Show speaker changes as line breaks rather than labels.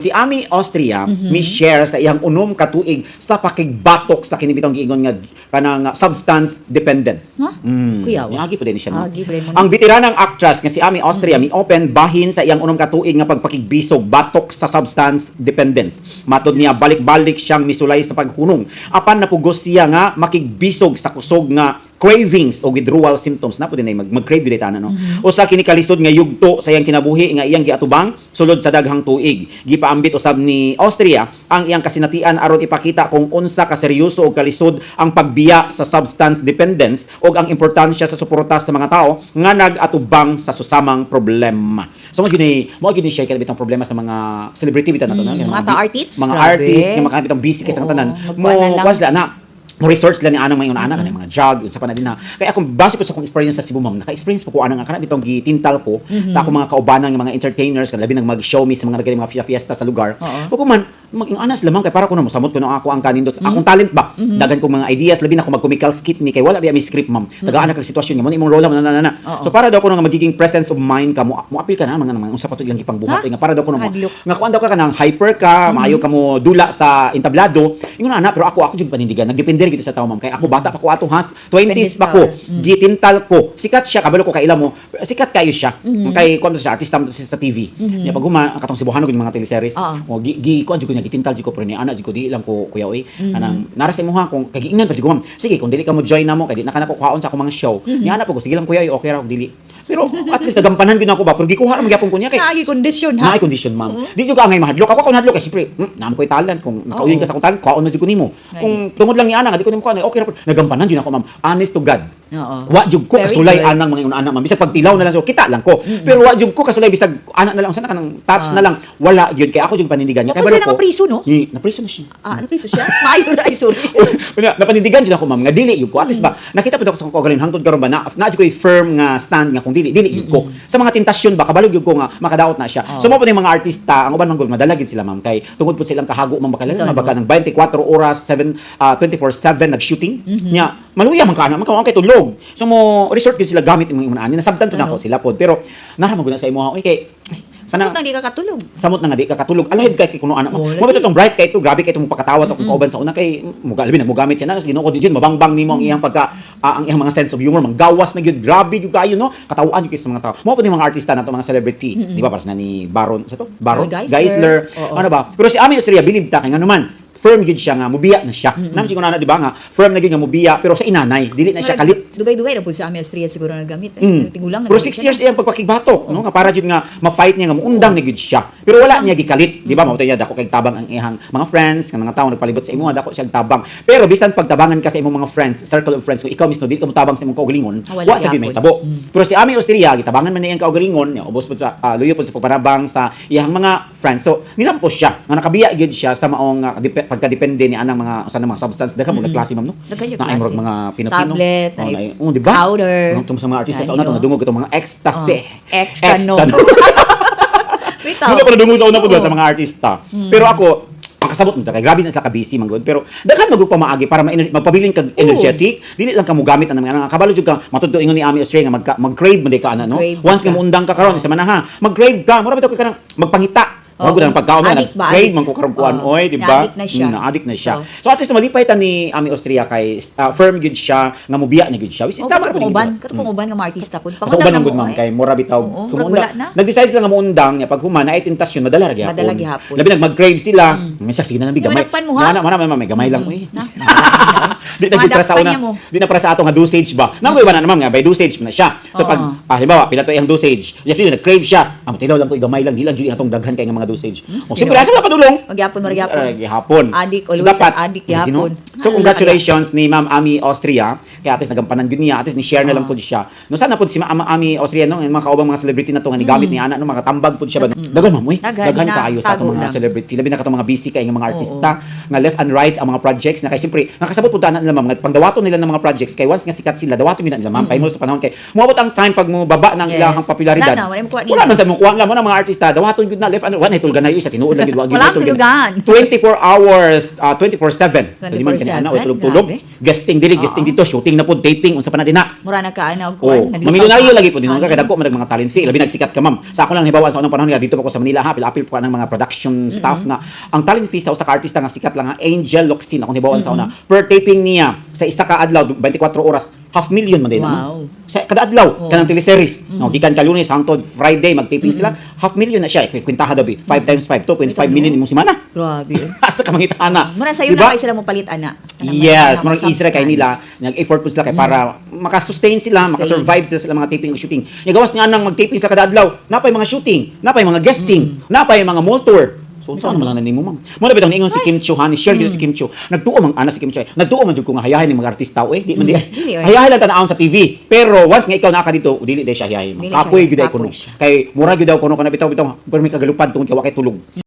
Si Ami Austria mi share sa iyang unom ka tuig sa pakigbatok sa kini bitong giingon nga kanang substance dependence.
Ha? Kuyaw.
Agi pa din siya. No?
Agi pa rin mo.
Ang veteranang actress nga si Ami Austria mi open bahin sa iyang unom ka tuig nga pagpakigbisog batok sa substance dependence. Matod niya balik-balik siyang misulay sa paghunong. Apan napugos siya nga makigbisog sa kusog nga cravings o withdrawal symptoms na po din ay mag-crave yun no? Usa kini kalisod nga yugto sa iyang kinabuhi nga iyang giatubang sulod sa daghang tuig. Gipaambit usab ni Austria ang iyang kasinatian aron ipakita kung unsa ka seryoso o kalisod ang pagbiya sa substance dependence o ang importansya sa suporta sa mga tao nga nag-atubang sa susamang problema. So mo gini siya kay bitong problema sa mga celebrity bitan nato
Mga artists,
mga
grabe.
artists nga mga bitong busy kay sa tanan. Mo
magkuha na lang.
sila na mo research lang ni anang mga anak kanang mga jog sa panadin na kaya akong base ko sa akong experience sa Cebu ma'am naka-experience po ko anang kana bitong gitintal ko sa akong mga kaubanan nga mga entertainers kada labi nang mag-show me sa mga nagay mga fiesta sa lugar ko man mag-anas lamang kay para ko na mosamot ko na ako ang kanindot akong talent ba dagan kong mga ideas labi na ako mag-comical skit ni kay wala biya mi script ma'am tagaan ka sitwasyon nga mo imong role na so para daw ko nga magiging presence of mind ka mo apil ka na mga unsa pa to ilang ipangbuhat nga para daw ko na nga kuan daw ka kanang hyper ka maayo ka mo dula sa entablado ingon na pero ako jud panindigan nagdepende gid sa tao ma'am kay ako bata pa ko ato has 20s pa ko gitintal ko sikat siya kabalo ko kay ila mo sikat kayo siya kay kuan siya artista sa TV nya pag huma katong Cebuano gid mga teleseries o gi kuan jud ko gitintal jud ko pero ni ana jud ko di lang ko kuya oy kanang nara sa imuha kung kay giingnan pa jud ko ma'am sige kung dili ka mo join na mo kay di na kana ko kuhaon sa akong mga show ni ana po ko sige lang kuya okay ra kung dili pero at least nagampanan gid ako ba pero gikuha ra magyapon ko niya kay
Naagi kondisyon ha.
na condition ma'am di jud ka angay mahadlok ako hadlok kay siyempre naam ko'y talent kung nakauyin ka sa akong talent kuhaon na jud ko nimo kung tungod lang ni ana nga di ko nimo kuhaon okay ra nagampanan jud ako ma'am honest to God wa jud ko
Very
kasulay
good.
anang mga anak ma'am bisag pagtilaw na lang so kita lang ko pero wa jud ko kasulay bisag anak na lang sana kanang touch na lang wala jud kay ako jud panindigan niya
Kung siya nakapriso, no?
na priso na siya
Ano piso siya? Maayo na, ay sorry.
napanindigan jud ako ma'am nga dili jud ko at least ba nakita pud ako sa kaugalingon hangtod karon ba na jud ko firm nga stand nga kung dili jud ko sa mga tentasyon ba kabalog jud ko nga makadaot na siya so mo pud yung mga artista ang uban man gud madala gid sila ma'am kay tungod pud silang kahago man bakalala baka ng 24 oras 24/7 nag-shooting nya maluya man kana man kay tulog so mo resort gid sila gamit yung mga ani nasabtan pud ako sila pod pero naraman gud na sa imo oy kay sana
Samot di ka katulog.
samot na nga di ka katulog alahid kay kuno anak mo
Oh,
mo itong bright kay to grabe kay itong pakatawat akong kauban sa una kay mugalbi na mugamit siya na ginuod din mabangbang nimo ang iyang pagka ang iyang mga sense of humor manggawas na gyud grabe gyud kayo no katawaan gyud sa mga tao mo pa mga artista nato mga celebrity di ba para sa ni Baron sa to Baron
Geisler.
Geisler ano ba pero si Ami Austria believe ta kay nganuman firm gyud siya nga mubiya na siya nam siguro na di ba nga firm na gyud nga mubiya pero sa inanay dili na siya kalit
Dugay-dugay na po sa Ami Austria siguro nagamit. Tigulang
pero 6 years iyang pagpakigbatok no nga para jud nga ma-fight niya nga muundang ni gyud siya pero wala niya gikalit di ba mao niya dako kay tabang ang iyang mga friends nga mga tawo nagpalibot sa imo dako siya tabang pero bisan pagtabangan ka sa imong mga friends circle of friends kung ikaw mismo dili ka motabang sa imong kaugalingon wa sa gyud may tabo pero si Ami Austria gitabangan man niya ang kaugalingon nya ubos pud sa luyo pud sa pagpanabang sa iyang mga friends so nilampos siya nga nakabiya gyud siya sa maong pagkadepende ni anang mga usa mga substance daghan mo klase ma'am no
Daghan yung
na ay
klase.
mga Pinopino
Tablet,
di ba
powder.
sa mga artista sa
Ay,
una
no.
nadungog itong mga ecstasy
Extano.
Hindi na pa nadungog sa una po sa mga artista. Pero ako, ang kasabot mo kay grabe na sila ka busy man good pero daghan magug pa maagi para magpabilin kag energetic dili lang ka mo gamit ang mga kabalo jud ka matudto ingon ni Ami Austria nga mag-crave man di ka ana no
Crave
once
ka.
nga muundang ka karon isa man na ha mag-crave ka mura bitaw ka kanang magpangita wag gud ang pagkaon na
Addict ba?
crave man ko karon kuan oy di ba
Na-addict na siya.
na-addict na siya so at least malipay ta ni Ami Austria kay firm gud siya nga mubiya ni gud siya which is tama ra pud
Katong uban nga mga artista pud.
uban ang good ma'am kay mura bitaw
Oo,
kumunda
wala na.
nag-decide sila nga muundang nya pag human na ay tentasyon madala ra gyapon
Madala gyapon.
labi mag-crave sila minsan sige na nabi
Di
gamay
manakpan mo, ha?
mana may gamay lang uy
Na.
di na gid para sa una
Madakpan niya mo.
di na para sa ato nga dosage ba namo iba na naman nga by dosage na siya so pag halimbawa pila to iyang dosage if yun nag-crave siya tilaw lang ko gamay lang di lang jud atong daghan kay nga mga dosage o
sige,
siyempre asa na padulong
Magyapon magyapon.
gihapon.
Adik, always adik gihapon.
So congratulations ni Ma'am Ami Austria. Kaya atis nagampanan gyud niya, atis ni share na lang pud siya. No sana pud si Ma'am Ami Austria no, ang mga kaubang mga celebrity na to nga ni gamit ni ana no mga tambag pud siya ba. Dagan ma'am, daghan
na,
kaayo sa atong
tago
mga
lang.
celebrity. Labi na katong mga busy kay nga mga artista nga left and right ang mga projects na kay siyempre nakasabot pud ana nila ma'am nga pangdawaton nila ng mga projects kay once nga sikat sila dawaton gyud na nila ma'am paimo sa panahon kay moabot ang time pag mo baba ng
Yes.
ilahang popularidad.
Wala na, wala mo kuha
Wala man sa mo kuha lang mo ng mga artista dawaton gyud na left and right. Wala na tulgan na yun sa tinuod lang gyud wa gyud
Walang
tulgan.
tulugan.
24 hours, 24/7.
Hindi
man
24/7.
ana
Dagan,
oy tulog-tulog.
grabe.
Guesting dili, guesting dito, shooting na pud, taping unsa pa na dinha.
Mura na ka ana og
Oh,
kuan.
mamilyonaryo lagi po din nga kay dagko man mga talent fee, labi nagsikat ka ma'am. Sa ako lang hibawan sa unang panahon nga dito pa ko sa Manila ha, apil po ka ng mga production staff nga ang talent fee sa usa ka artista nga sikat lang nga Angel Locsin ako hibawan sa una. Per taping niya sa isa ka adlaw 24 oras, 500,000 man din.
Wow.
Sa kada adlaw kanang teleseries. No, gikan ka Lunes hangtod Friday mag-taping sila, 500,000 na siya. Kwintaha daw 5 times 5 2.5 million imong semana.
Grabe.
Asa ka mangitana.
Mura sayo
Diba?
na kay sila mo palit ana.
Yes, marang easy ra kay nila, nag-effort po sila kay para maka-sustain sila, maka-survive sila sa mga taping ug shooting. Nya gawas nga nang mag-taping sila kada adlaw, napay mga shooting, napay mga guesting, napay mga mall tour. So unsa naman lang nimo ma'am? Mo na bitong niingon si Kim Chu han, share gyud si Kim Chu. Nagtuo man ana si Kim Chu. Nagtuo man jud ko nga hayahay ni mga artista oy, di man di.
Dili, oy.
Hayahay lang tanaon sa TV. Pero once nga ikaw naa ka dito, dili day siya hayahay.
Dili
Kapoy
siya,
gyud ay kuno.
kapoy siya.
Kay mura gyud daw kuno kana bitaw pero may kagalupad tungod kay wa kay tulog.